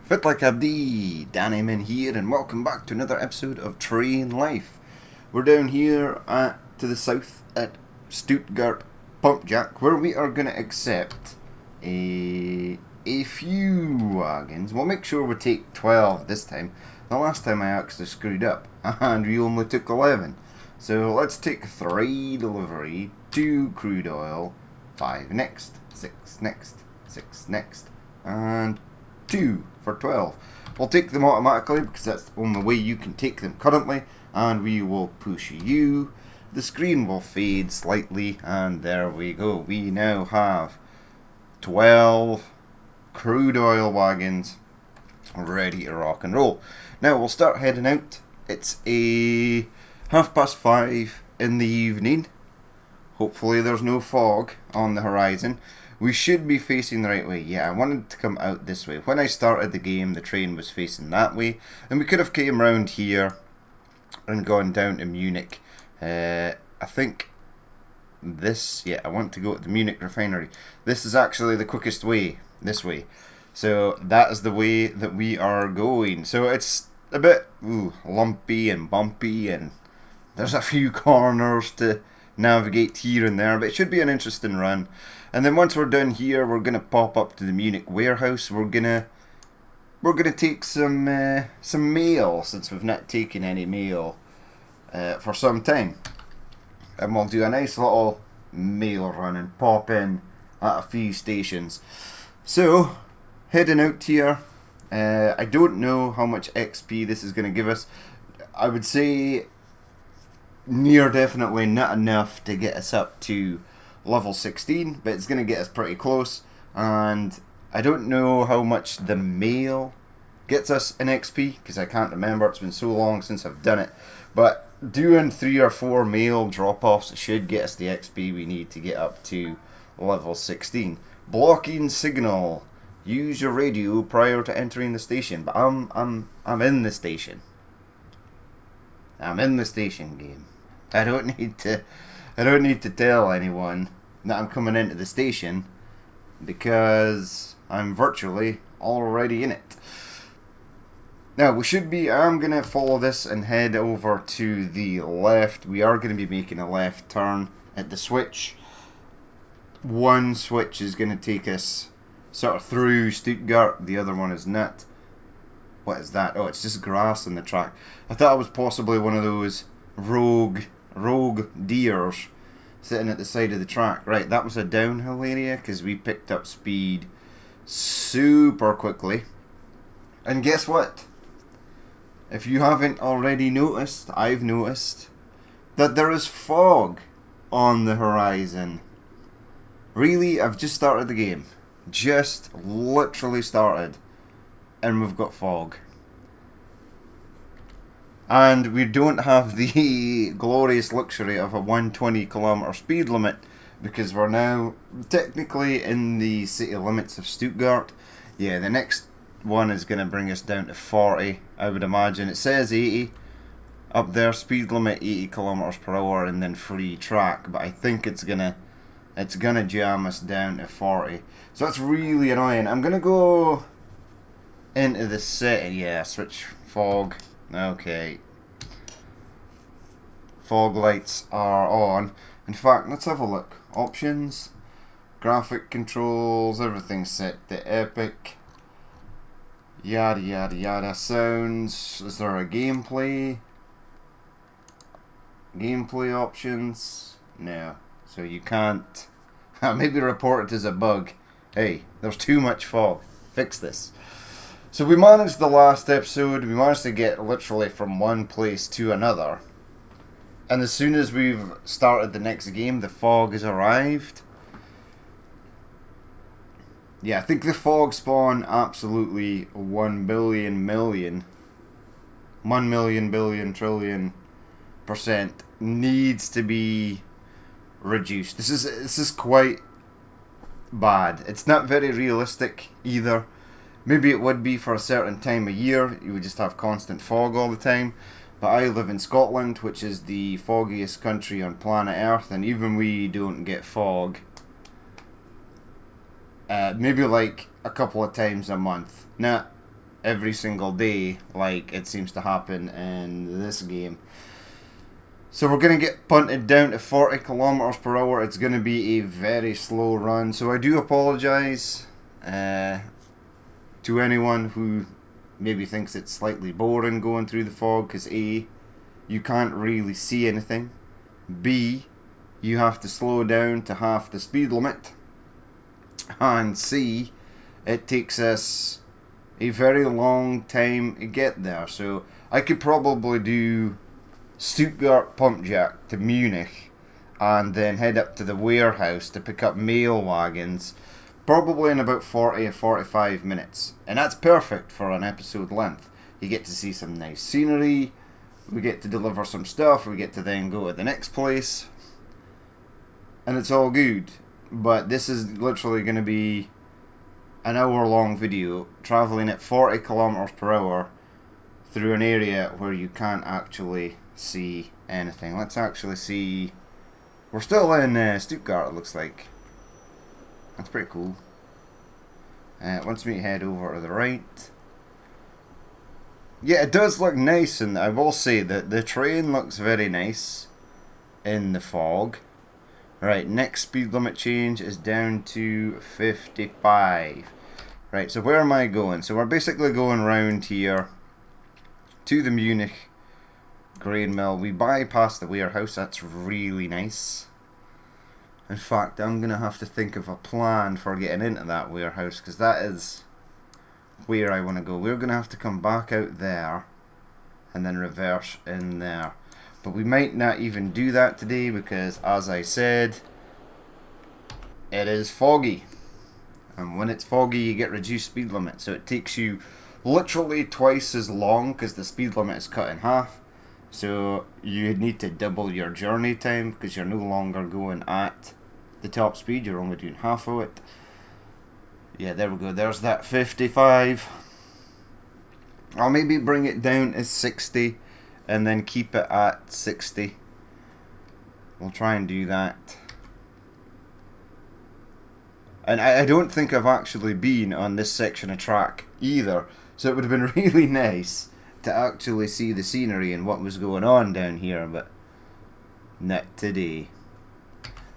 Fit like Abdi, Danny Min here, and welcome back to another episode of Train Life. We're down here to the south at Stuttgart Pump Jack, where we are going to accept a few wagons. We'll make sure we take 12 this time. The last time I actually screwed up, and we only took 11. So let's take 3 delivery, 2 crude oil, 5 next, 6 next, 6 next, and 2 for 12. We'll take them automatically because that's the only way you can take them currently, and we will push you. The screen will fade slightly, and there we go. We now have 12 crude oil wagons ready to rock and roll. Now we'll start heading out. It's a 5:30 in the evening. Hopefully there's no fog on the horizon. We should be facing the right way. Yeah, I wanted to come out this way. When I started the game, the train was facing that way. And we could have came around here and gone down to Munich. I think this... Yeah, I want to go to the Munich refinery. This is actually the quickest way. This way. So that is the way that we are going. So it's a bit lumpy and bumpy. And there's a few corners to navigate here and there. But it should be an interesting run. And then once we're done here, we're gonna pop up to the Munich warehouse. We're gonna take some mail, since we've not taken any mail for some time, and we'll do a nice little mail run and pop in at a few stations. So heading out here, I don't know how much XP this is gonna give us. I would say near definitely not enough to get us up to level 16, but it's going to get us pretty close. And I don't know how much the mail gets us in XP, because I can't remember, it's been so long since I've done it. But doing 3 or 4 mail drop-offs should get us the XP we need to get up to level 16. Blocking signal. Use your radio prior to entering the station. But I'm in the station. I'm in the station, game. I don't need to tell anyone that I'm coming into the station, because I'm virtually already in it. Now I'm going to follow this and head over to the left. We are going to be making a left turn at the switch. One switch is going to take us sort of through Stuttgart, the other one is not. What is that? Oh, it's just grass on the track. I thought it was possibly one of those rogue deers sitting at the side of the track. Right, that was a downhill area because we picked up speed super quickly. And guess what? If you haven't already noticed, I've noticed that there is fog on the horizon. Really, I've just started the game. Just literally started. And we've got fog. And we don't have the glorious luxury of a 120km speed limit, because we're now technically in the city limits of Stuttgart. Yeah, the next one is going to bring us down to 40, I would imagine. It says 80 up there, speed limit 80km per hour, and then free track. But I think it's gonna jam us down to 40. So that's really annoying. I'm gonna go into the city. Yeah, switch fog. Okay. Fog lights are on. In fact, let's have a look. Options, graphic controls, everything's set to epic. Yada yada yada. Sounds. Is there a gameplay? Gameplay options? No. So you can't. Maybe report it as a bug. Hey, there's too much fog. Fix this. So we managed the last episode, we managed to get literally from one place to another. And as soon as we've started the next game, the fog has arrived. Yeah, I think the fog spawn absolutely 1 billion billion trillion % needs to be reduced. This is quite bad. It's not very realistic either. Maybe it would be for a certain time of year. You would just have constant fog all the time. But I live in Scotland, which is the foggiest country on planet Earth, and even we don't get fog. Maybe like a couple of times a month. Now, every single day like it seems to happen in this game. So we're going to get punted down to 40 kilometers per hour. It's going to be a very slow run. So I do apologise to anyone who maybe thinks it's slightly boring going through the fog, because A, you can't really see anything. B, you have to slow down to half the speed limit. And C, it takes us a very long time to get there. So I could probably do Stuttgart pump jack to Munich and then head up to the warehouse to pick up mail wagons, probably in about 40 or 45 minutes. And that's perfect for an episode length. You get to see some nice scenery, we get to deliver some stuff, we get to then go to the next place, and it's all good. But this is literally going to be an hour long video travelling at 40 kilometers per hour through an area where you can't actually see anything. Let's actually see. We're still in Stuttgart, it looks like. That's pretty cool. Once we head over to the right. Yeah, it does look nice, and I will say that the train looks very nice in the fog. Right, next speed limit change is down to 55. Right, so where am I going? So we're basically going round here to the Munich grain mill. We bypass the warehouse. That's really nice. In fact, I'm going to have to think of a plan for getting into that warehouse, because that is where I want to go. We're going to have to come back out there and then reverse in there. But we might not even do that today because, as I said, it is foggy. And when it's foggy, you get reduced speed limit. So it takes you literally twice as long because the speed limit is cut in half. So you need to double your journey time because you're no longer going at the top speed. You're only doing half of it. Yeah, there we go. There's that 55. I'll maybe bring it down to 60 and then keep it at 60. We'll try and do that. And I don't think I've actually been on this section of track either. So it would have been really nice to actually see the scenery and what was going on down here, but not today.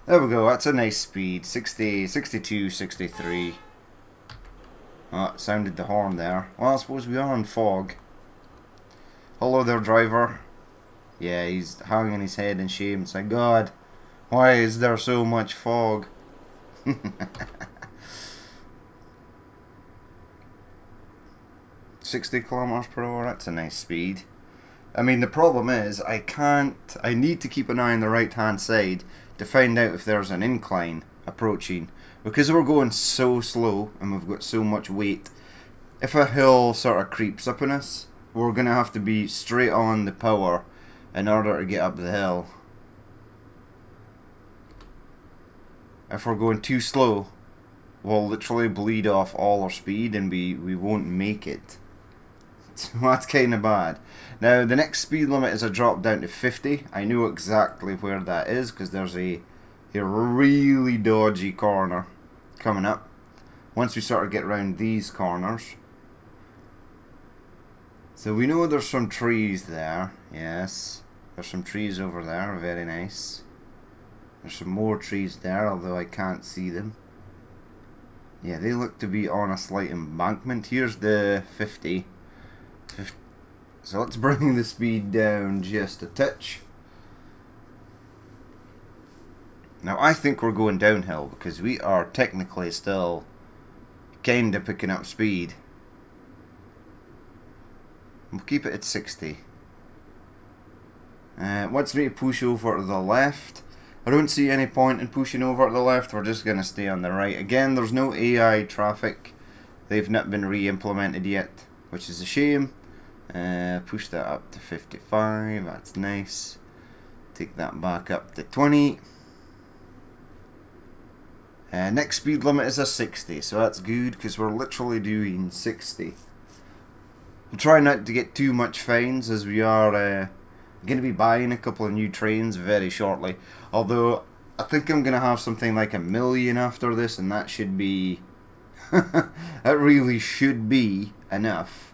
There we go, that's a nice speed. 60, 62, 63. Oh, it sounded the horn there. Well, I suppose we are in fog. Hello there, driver. Yeah, he's hanging his head in shame. It's like, God, why is there so much fog? 60 kilometers per hour, that's a nice speed. I mean, the problem is, I need to keep an eye on the right hand side to find out if there's an incline approaching. Because we're going so slow and we've got so much weight, if a hill sort of creeps up on us, we're going to have to be straight on the power in order to get up the hill. If we're going too slow, we'll literally bleed off all our speed and we won't make it. So that's kind of bad. Now, the next speed limit is a drop down to 50. I know exactly where that is because there's a really dodgy corner coming up. Once we sort of get around these corners. So we know there's some trees there. Yes, there's some trees over there. Very nice. There's some more trees there, although I can't see them. Yeah, they look to be on a slight embankment. Here's the 50. So let's bring the speed down just a touch. Now I think we're going downhill because we are technically still kind of picking up speed. We'll keep it at 60. Wants me to push over to the left. I don't see any point in pushing over to the left. We're just going to stay on the right. Again, there's no AI traffic. They've not been re-implemented yet, which is a shame. Push that up to 55. That's nice. Take that back up to 20. Next speed limit is a 60, so that's good because we're literally doing 60. We'll try not to get too much fines as we are going to be buying a couple of new trains very shortly. Although I think I'm going to have something like 1 million after this, and that should be that really should be enough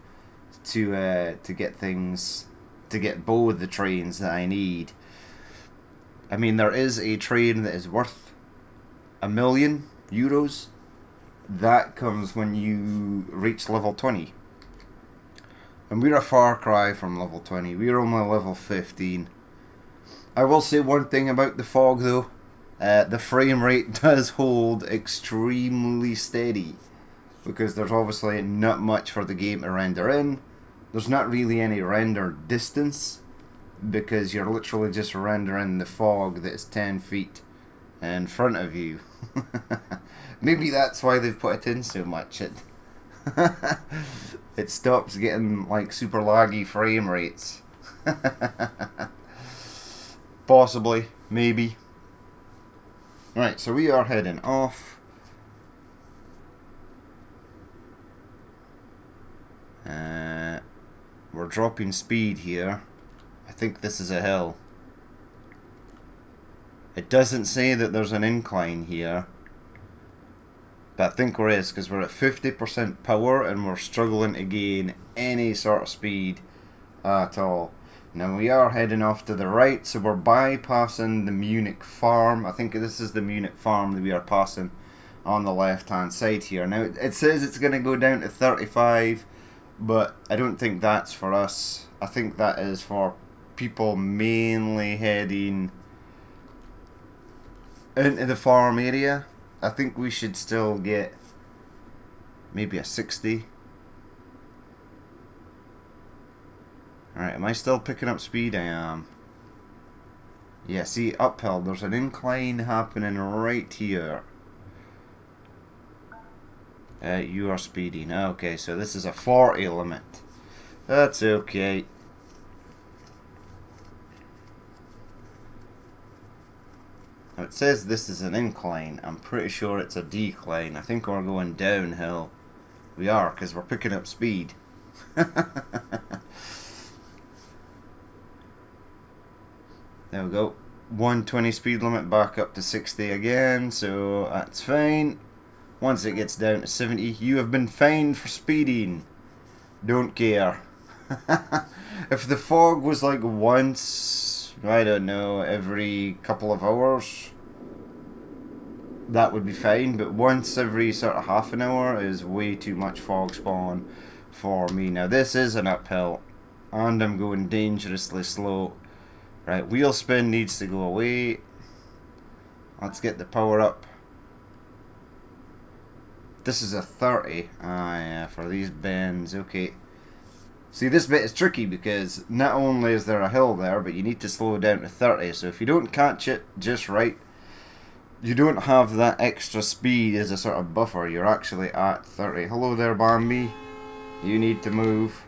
to get things, to get both the trains that I need. I mean, there is a train that is worth €1,000,000. That comes when you reach level 20. And we're a far cry from level 20. We're only level 15. I will say one thing about the fog though. The frame rate does hold extremely steady. Because there's obviously not much for the game to render in. There's not really any render distance. Because you're literally just rendering the fog that's 10 feet in front of you. Maybe that's why they've put it in so much. It stops getting like super laggy frame rates. Possibly, maybe. Right, so we are heading off. We're dropping speed here. I think this is a hill. It doesn't say that there's an incline here. But I think there is, because we're at 50% power and we're struggling to gain any sort of speed at all. Now we are heading off to the right, so we're bypassing the Munich farm. I think this is the Munich farm that we are passing on the left hand side here. Now it says it's going to go down to 35, but I don't think that's for us. I think that is for people mainly heading into the farm area. I think we should still get maybe a 60. Alright, am I still picking up speed? I am. Yeah, see, uphill, there's an incline happening right here. You are speeding. Okay, so this is a 40 limit. That's okay. Now it says this is an incline. I'm pretty sure it's a decline. I think we're going downhill. We are, because we're picking up speed. There we go. 120 speed limit, back up to 60 again, so that's fine. Once it gets down to 70, you have been fined for speeding. Don't care. If the fog was like once, I don't know, every couple of hours, that would be fine, but once every sort of half an hour is way too much fog spawn for me. Now this is an uphill, and I'm going dangerously slow. Right, wheel spin needs to go away. Let's get the power up. This is a 30. Ah yeah, for these bends, okay. See, this bit is tricky because not only is there a hill there, but you need to slow down to 30. So if you don't catch it just right, you don't have that extra speed as a sort of buffer. You're actually at 30. Hello there, Bambi. You need to move.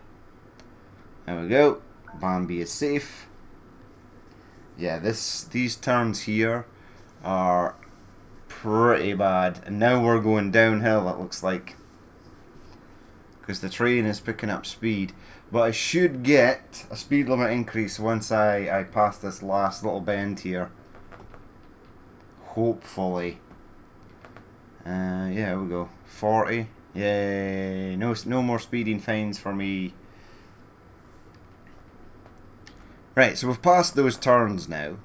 There we go. Bambi is safe. Yeah, these turns here are pretty bad. And now we're going downhill, it looks like. Because the train is picking up speed. But I should get a speed limit increase once I pass this last little bend here. Hopefully. Yeah, here we go. 40. Yay. No more speeding fines for me. Right, so we've passed those turns now.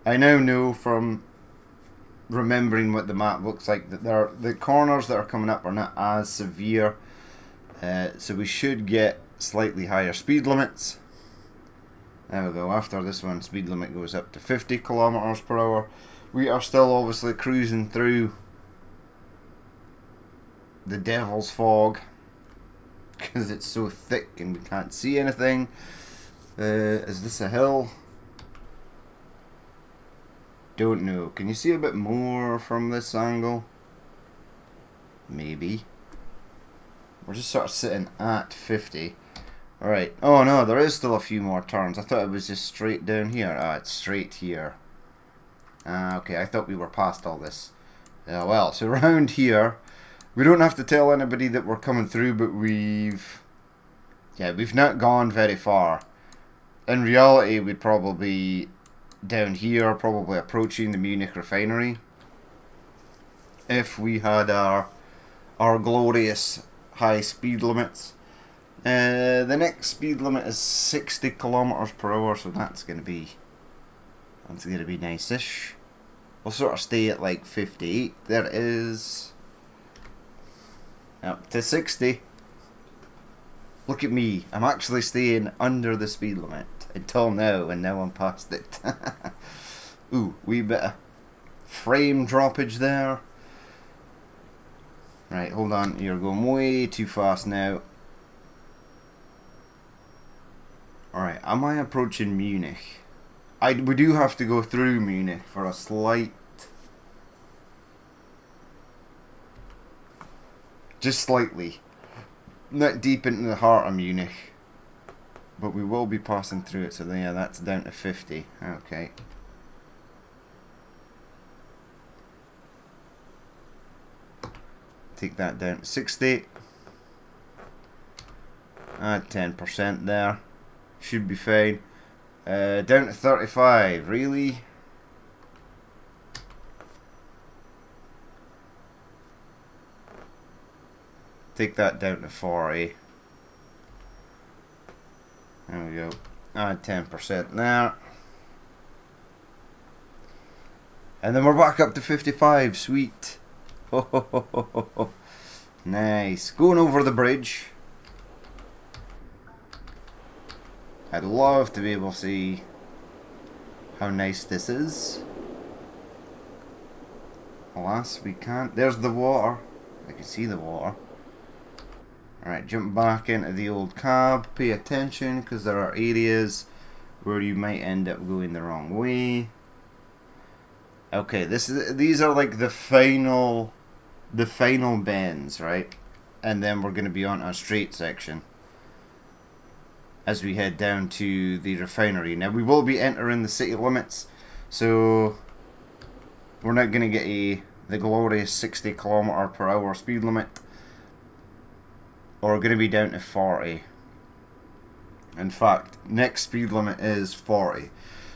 I now know from remembering what the map looks like that the corners that are coming up are not as severe. So we should get slightly higher speed limits. There we go. After this one, speed limit goes up to 50 kilometers per hour. We are still obviously cruising through the devil's fog because it's so thick and we can't see anything. Is this a hill? Don't know. Can you see a bit more from this angle? Maybe. We're just sort of sitting at 50. Alright. Oh no, there is still a few more turns. I thought it was just straight down here. Ah, it's straight here. Okay, I thought we were past all this. Well, so around here, we don't have to tell anybody that we're coming through, but we've not gone very far. In reality, we'd probably be down here, probably approaching the Munich refinery, if we had our glorious high speed limits. The next speed limit is 60 kilometers per hour, so that's gonna be nice-ish. We'll sort of stay at like 58. There it is. Up to 60. Look at me. I'm actually staying under the speed limit until now, and now I'm past it. Ooh, wee bit of frame droppage there. Right, hold on. You're going way too fast now. Alright, am I approaching Munich? We do have to go through Munich for a slight... just slightly. Not deep into the heart of Munich. But we will be passing through it, so yeah, that's down to 50. Okay. Take that down to 60. Add 10% there. Should be fine. Down to 35, really? Take that down to 40. There we go. Add 10% there. And then we're back up to 55. Sweet. Ho, ho, ho, ho, ho, ho. Nice. Going over the bridge. I'd love to be able to see how nice this is. Alas, we can't. There's the water. I can see the water. Alright, jump back into the old cab. Pay attention, because there are areas where you might end up going the wrong way. Okay, these are like the final bends, right? And then we're going to be on a straight section as we head down to the refinery. Now we will be entering the city limits, so we're not going to get the glorious 60 kilometer per hour speed limit. Or we're going to be down to 40. In fact, next speed limit is 40.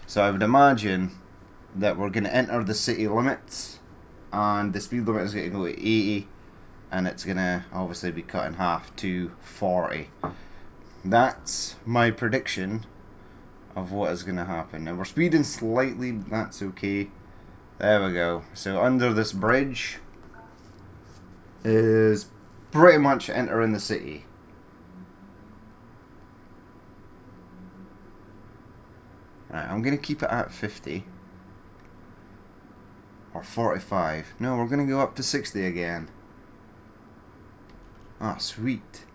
So I would imagine that we're going to enter the city limits, and the speed limit is going to go to 80, and it's going to obviously be cut in half to 40. That's my prediction of what is going to happen. Now we're speeding slightly, but that's okay. There we go. So under this bridge is pretty much entering the city. Right, I'm going to keep it at 50. Or 45. No, we're going to go up to 60 again. Ah, sweet.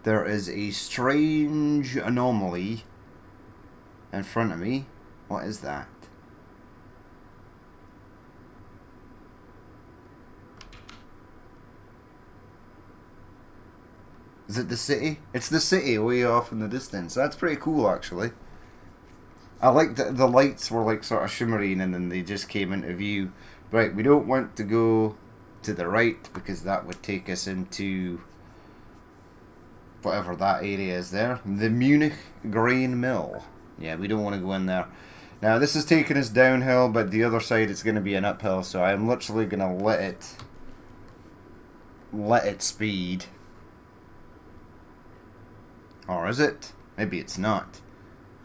There is a strange anomaly in front of me. What is that? Is it the city? It's the city way off in the distance. That's pretty cool, actually. I like that the lights were like sort of shimmering and then they just came into view. Right, we don't want to go to the right because that would take us into whatever that area is there. The Munich grain mill. Yeah, we don't want to go in there. Now this is taking us downhill, but the other side it's going to be an uphill, so I'm literally going to let it speed. Or is it? Maybe it's not.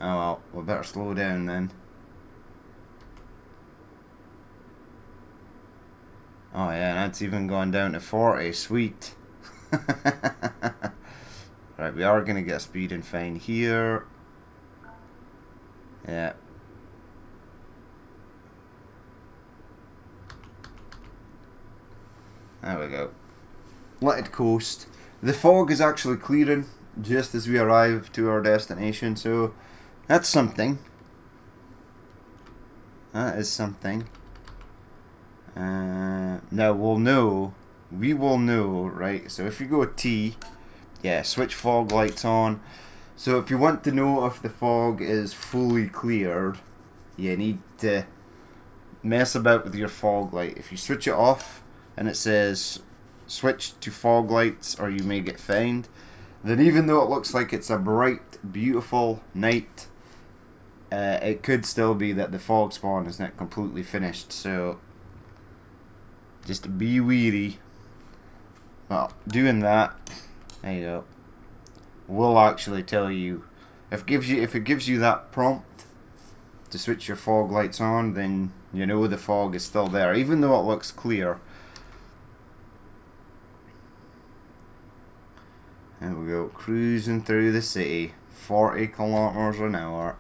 Oh well, we better slow down then. Oh yeah, that's even gone down to 40. Sweet. Right, we are going to get a speeding fine here. Yeah. There we go. Let it coast. The fog is actually clearing just as we arrive to our destination, so that's something. That is something. Now we will know, right? So if you go T, yeah, switch fog lights on. So if you want to know if the fog is fully cleared, you need to mess about with your fog light. If you switch it off and it says switch to fog lights or you may get fined, then even though it looks like it's a bright, beautiful night, it could still be that the fog spawn is not completely finished. So just be weary Well, doing that, there you go, will actually tell you if it gives you that prompt to switch your fog lights on, then you know the fog is still there, even though it looks clear. There we go, cruising through the city, 40 kilometers an hour.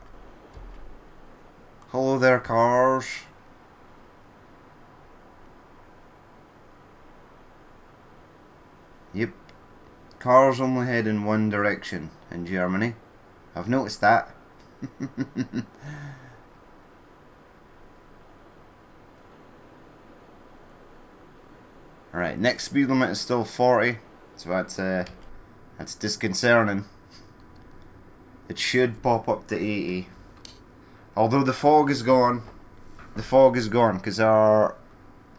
Hello there, cars. Yep, cars only head in one direction in Germany. I've noticed that. Alright, next speed limit is still 40, so that's disconcerting. It should pop up to 80. Although the fog is gone. The fog is gone because alright,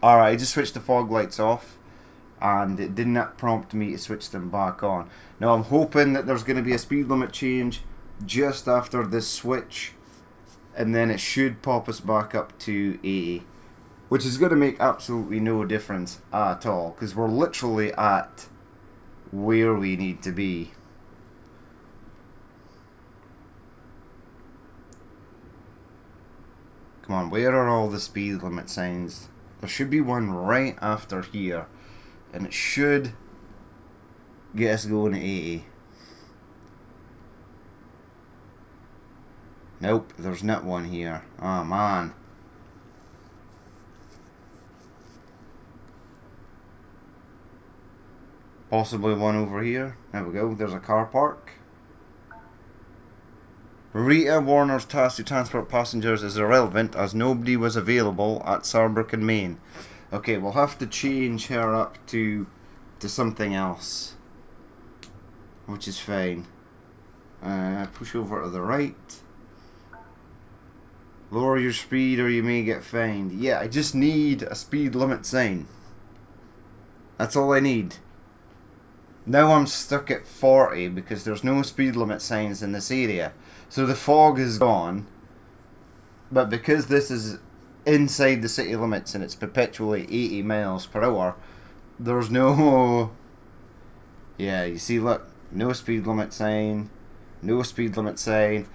I just switched the fog lights off and it did not prompt me to switch them back on. Now I'm hoping that there's going to be a speed limit change just after this switch, and then it should pop us back up to 80, which is going to make absolutely no difference at all because we're literally at where we need to be. Come on, where are all the speed limit signs? There should be one right after here, and it should get us going to 80. Nope, there's not one here. Oh man. Possibly one over here. There we go, there's a car park. Rita Warner's task to transport passengers is irrelevant as nobody was available at Saarbrücken, Maine. Okay, we'll have to change her up to something else, which is fine. Push over to the right. Lower your speed or you may get fined. Yeah, I just need a speed limit sign. That's all I need. Now I'm stuck at 40 because there's no speed limit signs in this area. So the fog is gone. But because this is inside the city limits and it's perpetually 80 miles per hour, there's no... Yeah, you see, look. No speed limit sign. No speed limit sign.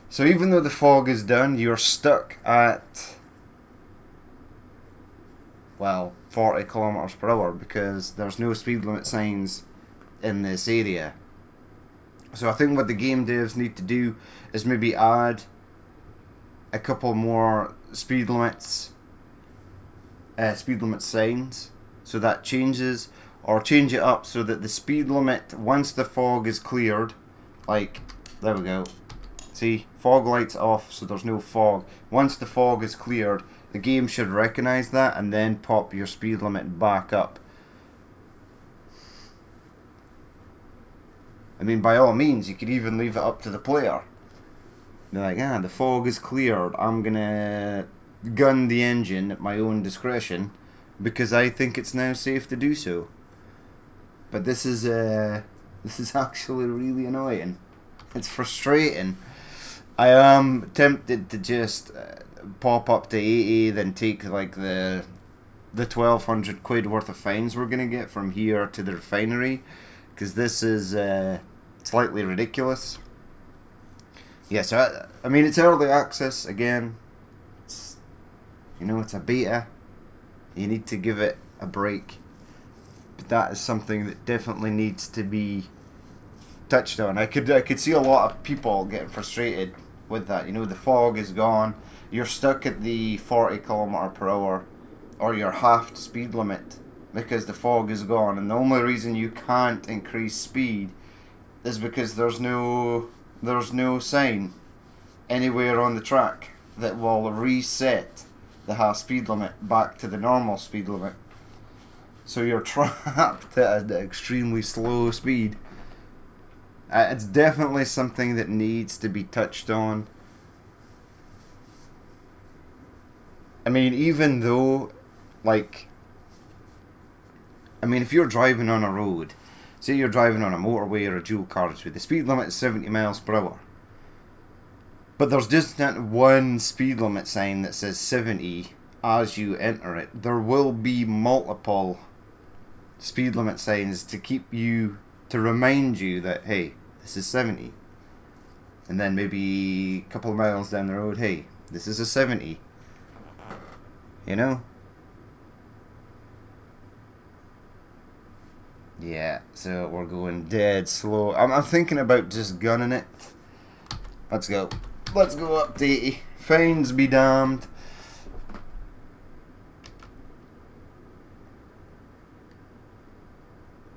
So even though the fog is done, you're stuck at, well, 40 kilometers per hour because there's no speed limit signs in this area. So I think what the game devs need to do is maybe add a couple more speed limit signs, so that changes, or change it up so that the speed limit, once the fog is cleared, like, there we go. See, fog lights off, so there's no fog. Once the fog is cleared, the game should recognize that and then pop your speed limit back up. I mean, by all means, you could even leave it up to the player. They're like, the fog is cleared. I'm gonna gun the engine at my own discretion because I think it's now safe to do so. But this is actually really annoying. It's frustrating. I am tempted to just pop up to 80, then take like the 1,200 quid worth of fines we're gonna get from here to the refinery, because this is slightly ridiculous. Yeah, so I mean, it's early access again. It's, it's a beta. You need to give it a break. But that is something that definitely needs to be touched on. I could see a lot of people getting frustrated with that. The fog is gone. You're stuck at the 40 kilometer per hour or your halved speed limit because the fog is gone, and the only reason you can't increase speed is because there's no sign anywhere on the track that will reset the half speed limit back to the normal speed limit. So you're trapped at an extremely slow speed. It's definitely something that needs to be touched on. I mean, even though, if you're driving on a road, say you're driving on a motorway or a dual carriageway, the speed limit is 70 miles per hour. But there's just not one speed limit sign that says 70 as you enter it. There will be multiple speed limit signs to keep you, to remind you that, hey, this is 70. And then maybe a couple of miles down the road, hey, this is a 70. You know? Yeah, so we're going dead slow. I'm thinking about just gunning it. Let's go. Let's go up to 80. Fines be damned.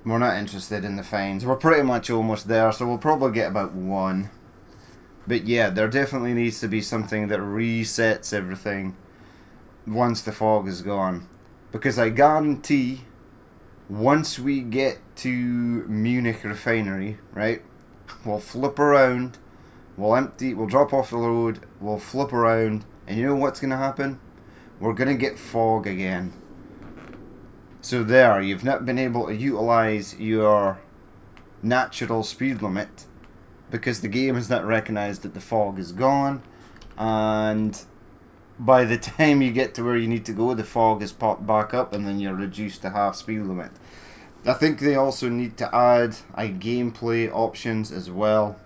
We're not interested in the fines. We're pretty much almost there, so we'll probably get about 1. But yeah, there definitely needs to be something that resets everything once the fog is gone. Because I guarantee, once we get to Munich refinery, right, we'll flip around, we'll drop off the road, we'll flip around, and you know what's going to happen? We're going to get fog again. So there, you've not been able to utilise your natural speed limit because the game has not recognised that the fog is gone, and by the time you get to where you need to go, the fog has popped back up and then you're reduced to half speed limit. I think they also need to add gameplay options as well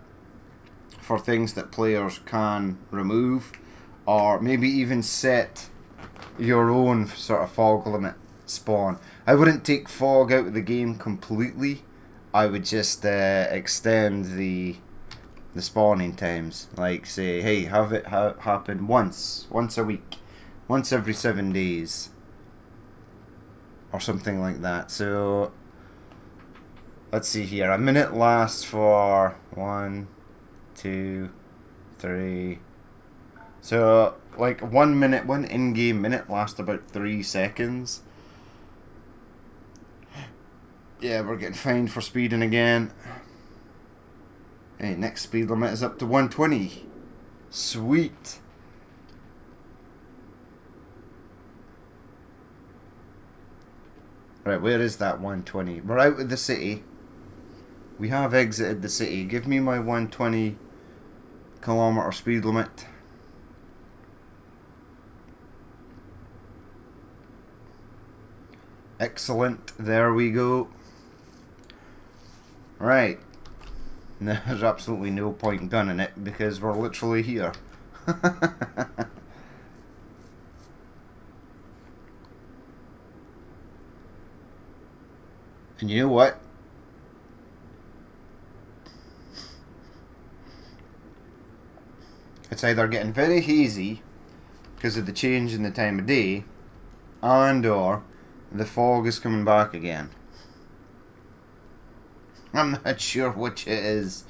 for things that players can remove, or maybe even set your own sort of fog limit spawn. I wouldn't take fog out of the game completely. I would just extend the spawning times. Like say, hey, have it happen once a week, once every 7 days, or something like that. So let's see here. A minute lasts for 1, 2, 3. So like 1 minute, one in-game minute lasts about 3 seconds. Yeah, we're getting fined for speeding again. Hey, next speed limit is up to 120. Sweet. Right, where is that 120? We're out of the city. We have exited the city. Give me my 120 kilometer speed limit. Excellent. There we go. Right. There's absolutely no point in gunning it because we're literally here. And you know what? It's either getting very hazy because of the change in the time of day, and or the fog is coming back again. I'm not sure which it is.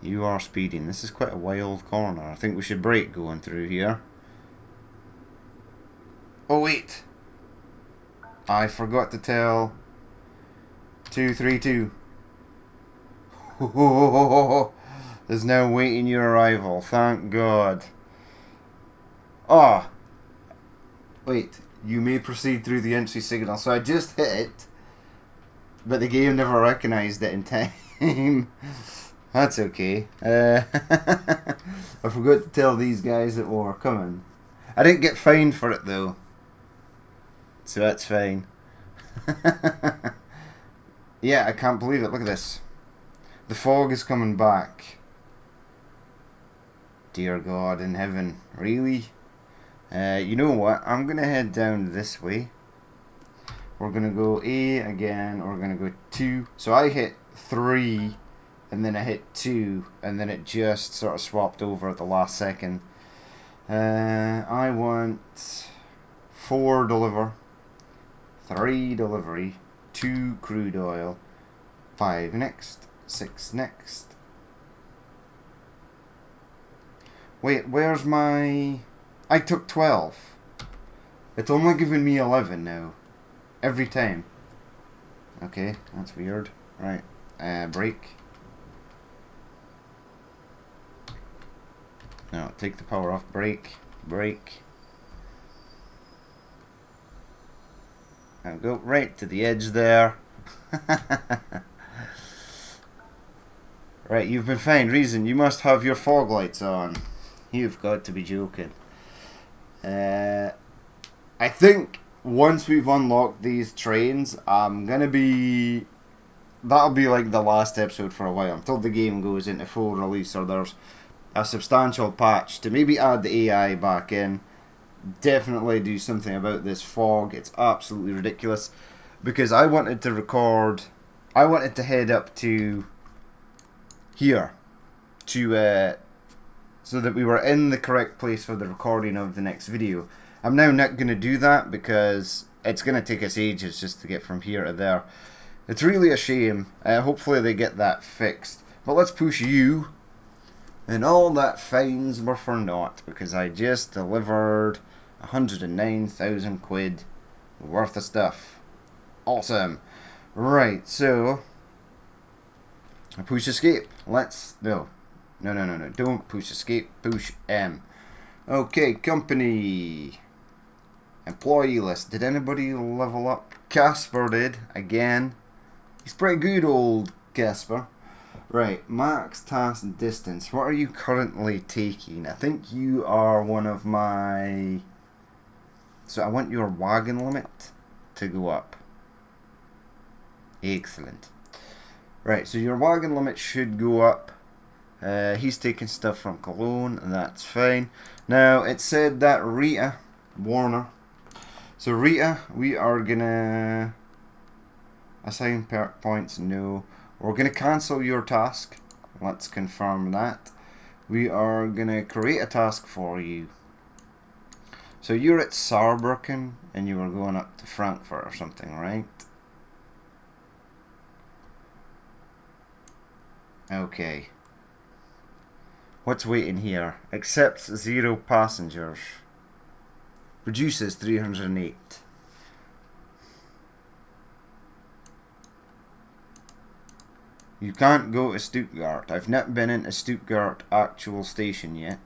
You are speeding. This is quite a wild corner. I think we should brake going through here. Oh wait! I forgot to tell 232. Is now waiting your arrival. Thank God. Ah! Wait. You may proceed through the entry signal. So I just hit it, but the game never recognised it in time. That's okay. I forgot to tell these guys that we were coming. I didn't get fined for it though, so that's fine. Yeah, I can't believe it. Look at this. The fog is coming back. Dear God in heaven. Really? You know what? I'm going to head down this way. We're going to go A again. We're going to go 2. So I hit 3, and then I hit 2, and then it just sort of swapped over at the last second. I want 4 deliver, 3 delivery, 2 crude oil, 5 next, 6 next. Wait, where's my... I took 12. It's only giving me 11 now. Every time. Okay, that's weird. Right, brake. No, take the power off. Brake. Brake. And go right to the edge there. Right, you've been fined. Reason, you must have your fog lights on. You've got to be joking. I think once we've unlocked these trains, that'll be like the last episode for a while, until the game goes into full release or there's a substantial patch to maybe add the AI back in. Definitely do something about this fog. It's absolutely ridiculous. Because I wanted to head up to here to so that we were in the correct place for the recording of the next video. I'm now not going to do that because it's going to take us ages just to get from here to there. It's really a shame. Hopefully they get that fixed. But let's push you. And all that fines were for naught because I just delivered 109,000 quid worth of stuff. Awesome. Right, so I push escape. No. Don't push escape. Push M. Okay, company. Employee list. Did anybody level up? Casper did, again. He's pretty good, old Casper. Right, max task distance. What are you currently taking? I think you are one of my... So I want your wagon limit to go up. Excellent. Right, so your wagon limit should go up. He's taking stuff from Cologne, and that's fine. Now, it said that Rita Warner. So Rita, we are gonna assign perk points. No. We're gonna cancel your task. Let's confirm that. We are gonna create a task for you. So you're at Saarbrücken and you were going up to Frankfurt or something, right? Okay. What's waiting here? Accepts 0 passengers. Reduces 308. You can't go to Stuttgart. I've not been into Stuttgart actual station yet.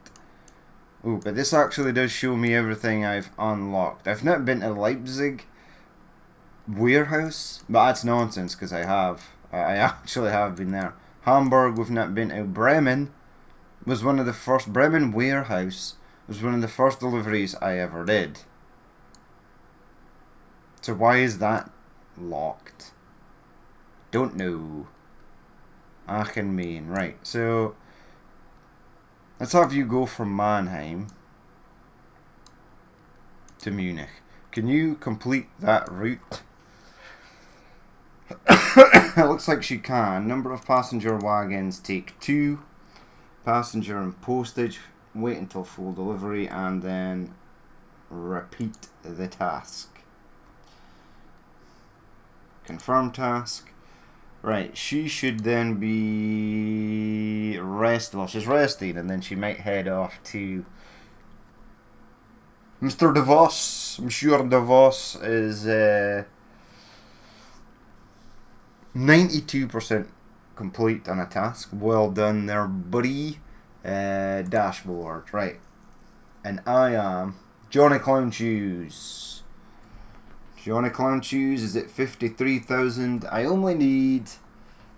Oh, but this actually does show me everything I've unlocked. I've not been to Leipzig warehouse, but that's nonsense because I have. I actually have been there. Hamburg we've not been to. Bremen was one of the first. Bremen warehouse was one of the first deliveries I ever did. So why is that locked? Don't know. Aachen, Main. Right, so let's have you go from Mannheim to Munich. Can you complete that route? It looks like she can. Number of passenger wagons, take 2. Passenger and postage, wait until full delivery and then repeat the task. Confirm task. Right, she should then be well, she's resting and then she might head off to Mr. DeVos. Monsieur DeVos is 92% complete on a task. Well done there, buddy. Dashboard, right. And I am Johnny Clown Shoes. Johnny Clown Shoes is at 53,000. I only need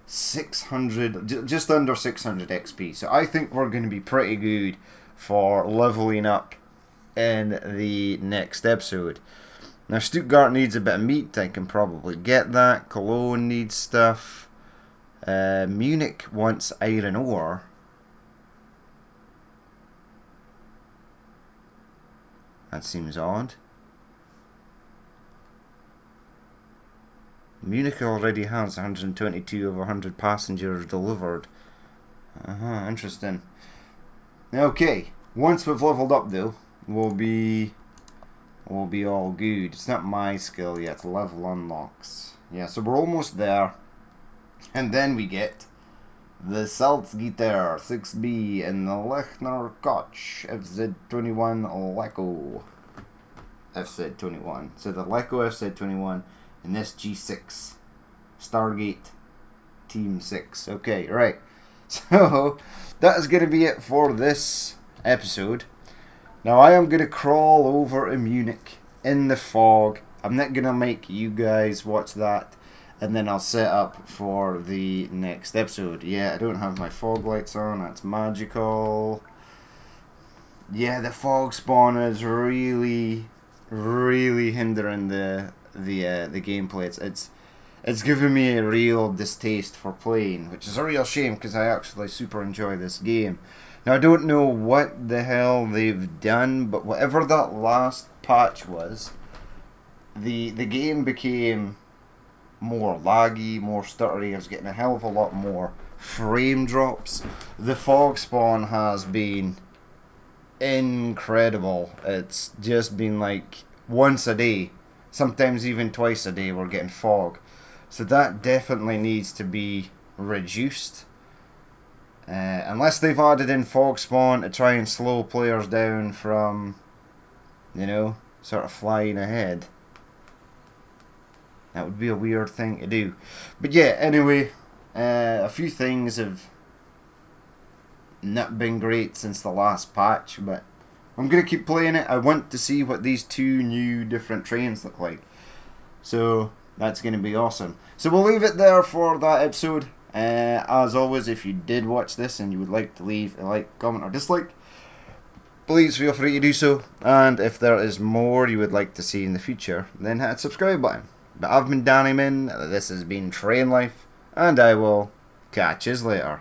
600, just under 600 XP. So I think we're going to be pretty good for leveling up in the next episode. Now Stuttgart needs a bit of meat. I can probably get that. Cologne needs stuff. Munich wants iron ore. That seems odd. Munich already has 122 of 100 passengers delivered. Interesting. Okay, once we've leveled up though, we'll be all good. It's not my skill yet, level unlocks. Yeah, so we're almost there. And then we get the Salzgitter 6B and the Lechner Koch FZ21 Leco FZ21. So the Leco FZ21 and this G6 Stargate Team 6. Okay, right. So that is going to be it for this episode. Now I am going to crawl over to Munich in the fog. I'm not going to make you guys watch that. And then I'll set up for the next episode. Yeah, I don't have my fog lights on. That's magical. Yeah, the fog spawn is really really hindering the gameplay. It's given me a real distaste for playing, which is a real shame because I actually super enjoy this game. Now I don't know what the hell they've done, but whatever that last patch was, the game became more laggy, more stuttery. I was getting a hell of a lot more frame drops. The fog spawn has been incredible. It's just been like once a day, sometimes even twice a day we're getting fog. So that definitely needs to be reduced. Unless they've added in fog spawn to try and slow players down from, sort of flying ahead. That would be a weird thing to do. But yeah, anyway, a few things have not been great since the last patch, but I'm going to keep playing it. I want to see what these two new different trains look like. So that's going to be awesome. So we'll leave it there for that episode. As always, if you did watch this and you would like to leave a like, comment or dislike, please feel free to do so. And if there is more you would like to see in the future, then hit the subscribe button. But I've been Danny Min, this has been Train Life, and I will catch you later.